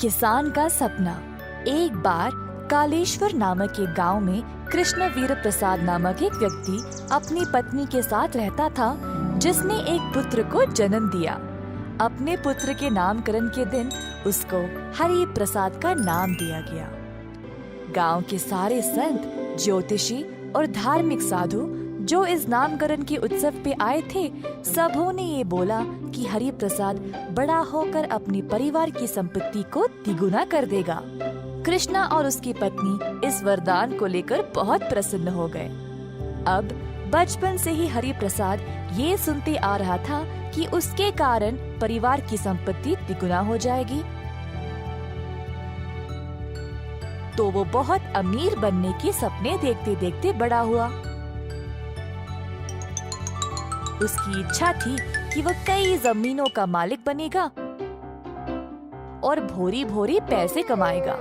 किसान का सपना। एक बार कालेश्वर नामक एक गांव में कृष्णवीर प्रसाद नामक एक व्यक्ति अपनी पत्नी के साथ रहता था, जिसने एक पुत्र को जन्म दिया। अपने पुत्र के नामकरण के दिन उसको हरि प्रसाद का नाम दिया गया। गांव के सारे संत, ज्योतिषी और धार्मिक साधु जो इस नामकरण के उत्सव पे आए थे, सबों ने ये बोला कि हरि प्रसाद बड़ा होकर अपनी परिवार की संपत्ति को तिगुना कर देगा। कृष्णा और उसकी पत्नी इस वरदान को लेकर बहुत प्रसन्न हो गए। अब बचपन से ही हरि प्रसाद ये सुनते आ रहा था कि उसके कारण परिवार की संपत्ति तिगुना हो जाएगी, तो वो बहुत अमीर बनने के सपने देखते देखते बड़ा हुआ। उसकी इच्छा थी कि वो कई जमीनों का मालिक बनेगा और भोरी भोरी पैसे कमाएगा।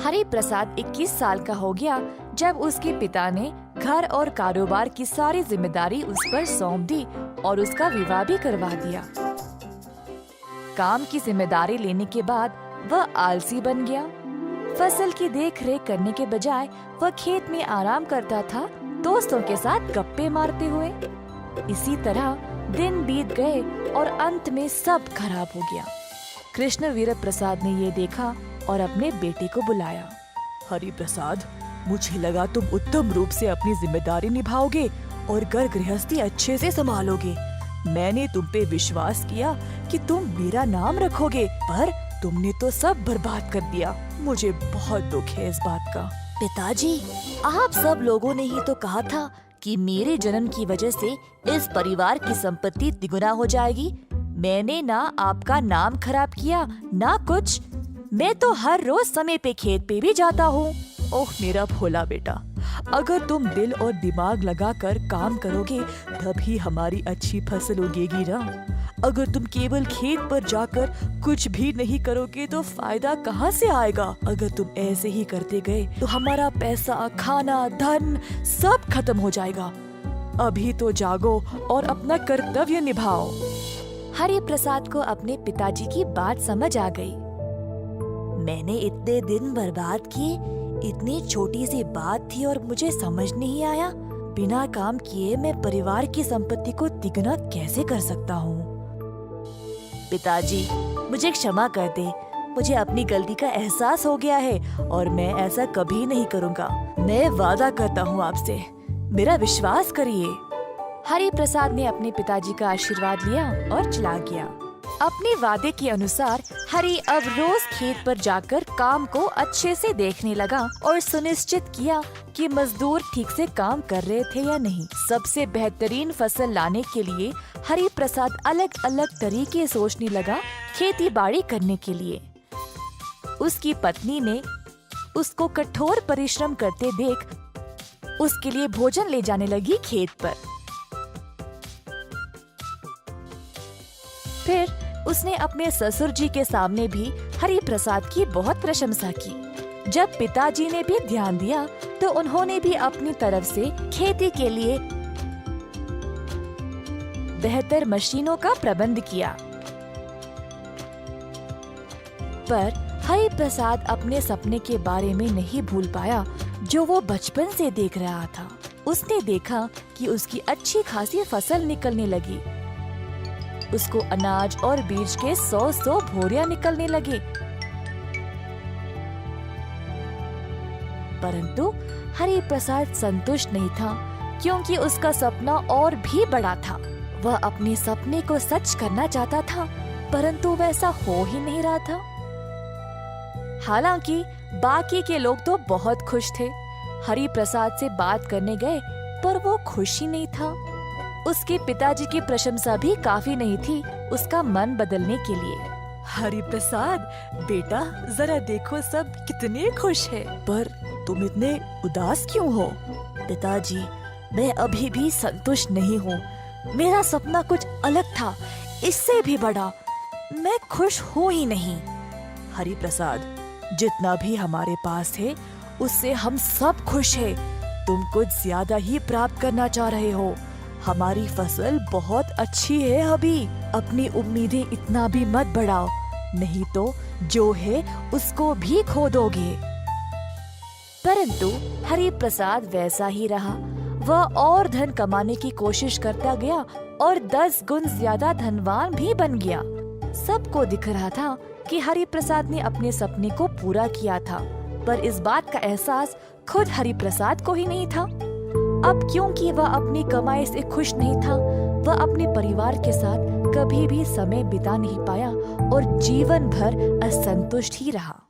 हरि प्रसाद 21 साल का हो गया जब उसके पिता ने घर और कारोबार की सारी जिम्मेदारी उस पर सौंप दी और उसका विवाह भी करवा दिया। काम की जिम्मेदारी लेने के बाद वह आलसी बन गया। फसल की देख रेख करने के बजाय वह खेत में आराम करता था, दोस्तों के साथ गप्पे मारते हुए। इसी तरह दिन बीत गए और अंत में सब खराब हो गया। कृष्णवीर प्रसाद ने ये देखा और अपने बेटे को बुलाया। हरि प्रसाद, मुझे लगा तुम उत्तम रूप से अपनी जिम्मेदारी निभाओगे और घर गृहस्थी अच्छे से संभालोगे। मैंने तुम पे विश्वास किया कि तुम मेरा नाम रखोगे, पर तुमने तो सब बर्बाद कर दिया। मुझे बहुत दुख है इस बात का। पिताजी, आप सब लोगों ने ही तो कहा था कि मेरे जन्म की वजह से इस परिवार की संपत्ति तिगुना हो जाएगी। मैंने ना आपका नाम खराब किया, ना कुछ। मैं तो हर रोज समय पे खेत पे भी जाता हूँ। ओह मेरा भोला बेटा, अगर तुम दिल और दिमाग लगाकर काम करोगे तभी हमारी अच्छी फसल उगेगी ना। अगर तुम केवल खेत पर जाकर कुछ भी नहीं करोगे तो फायदा कहाँ से आएगा। अगर तुम ऐसे ही करते गए तो हमारा पैसा, खाना, धन सब खत्म हो जाएगा। अभी तो जागो और अपना कर्तव्य निभाओ। हरि प्रसाद को अपने पिताजी की बात समझ आ गई। मैंने इतने दिन बर्बाद किए, इतनी छोटी सी बात थी और मुझे समझ नहीं आया। बिना काम किए मैं परिवार की संपत्ति को तिगुना कैसे कर सकता हूँ। पिताजी, मुझे क्षमा कर दे। मुझे अपनी गलती का एहसास हो गया है और मैं ऐसा कभी नहीं करूँगा। मैं वादा करता हूँ आपसे, मेरा विश्वास करिए। हरि प्रसाद ने अपने पिताजी का आशीर्वाद लिया और चला गया। अपने वादे के अनुसार हरि अब रोज खेत पर जाकर काम को अच्छे से देखने लगा और सुनिश्चित किया कि मजदूर ठीक से काम कर रहे थे या नहीं। सबसे बेहतरीन फसल लाने के लिए हरि प्रसाद अलग अलग तरीके सोचने लगा खेती बाड़ी करने के लिए। उसकी पत्नी ने उसको कठोर परिश्रम करते देख उसके लिए भोजन ले जाने लगी खेत पर। फिर उसने अपने ससुर जी के सामने भी हरि प्रसाद की बहुत प्रशंसा की। जब पिताजी ने भी ध्यान दिया तो उन्होंने भी अपनी तरफ से खेती के लिए बेहतर मशीनों का प्रबंध किया। पर हरि प्रसाद अपने सपने के बारे में नहीं भूल पाया जो वो बचपन से देख रहा था। उसने देखा कि उसकी अच्छी खासी फसल निकलने लगी। उसको अनाज और बीज के 100 भोरियां निकलने लगे। परंतु हरि प्रसाद संतुष्ट नहीं था, क्योंकि उसका सपना और भी बड़ा था। वह अपने सपने को सच करना चाहता था, परंतु वैसा हो ही नहीं रहा था। हालांकि बाकी के लोग तो बहुत खुश थे। हरि प्रसाद से बात करने गए पर वो खुश ही नहीं था। उसके पिताजी की प्रशंसा भी काफी नहीं थी उसका मन बदलने के लिए। हरि प्रसाद बेटा, जरा देखो सब कितने खुश हैं। पर तुम इतने उदास क्यों हो? पिताजी, मैं अभी भी संतुष्ट नहीं हूँ। मेरा सपना कुछ अलग था, इससे भी बड़ा। मैं खुश हूँ ही नहीं। हरि प्रसाद, जितना भी हमारे पास है उससे हम सब खुश हैं। तुम कुछ ज्यादा ही प्राप्त करना चाह रहे हो। हमारी फसल बहुत अच्छी है अभी। अपनी उम्मीदें इतना भी मत बढ़ाओ। नहीं तो जो है उसको भी खो दोगे। परंतु हरि प्रसाद वैसा ही रहा। वह और धन कमाने की कोशिश करता गया और 10 गुण ज्यादा धनवान भी बन गया। सबको दिख रहा था कि हरि प्रसाद ने अपने सपने को पूरा किया था, पर इस बात का एहसास खुद हरि प्रसाद को ही नहीं था। अब क्योंकि वह अपनी कमाई से खुश नहीं था, वह अपने परिवार के साथ कभी भी समय बिता नहीं पाया और जीवन भर असंतुष्ट ही रहा।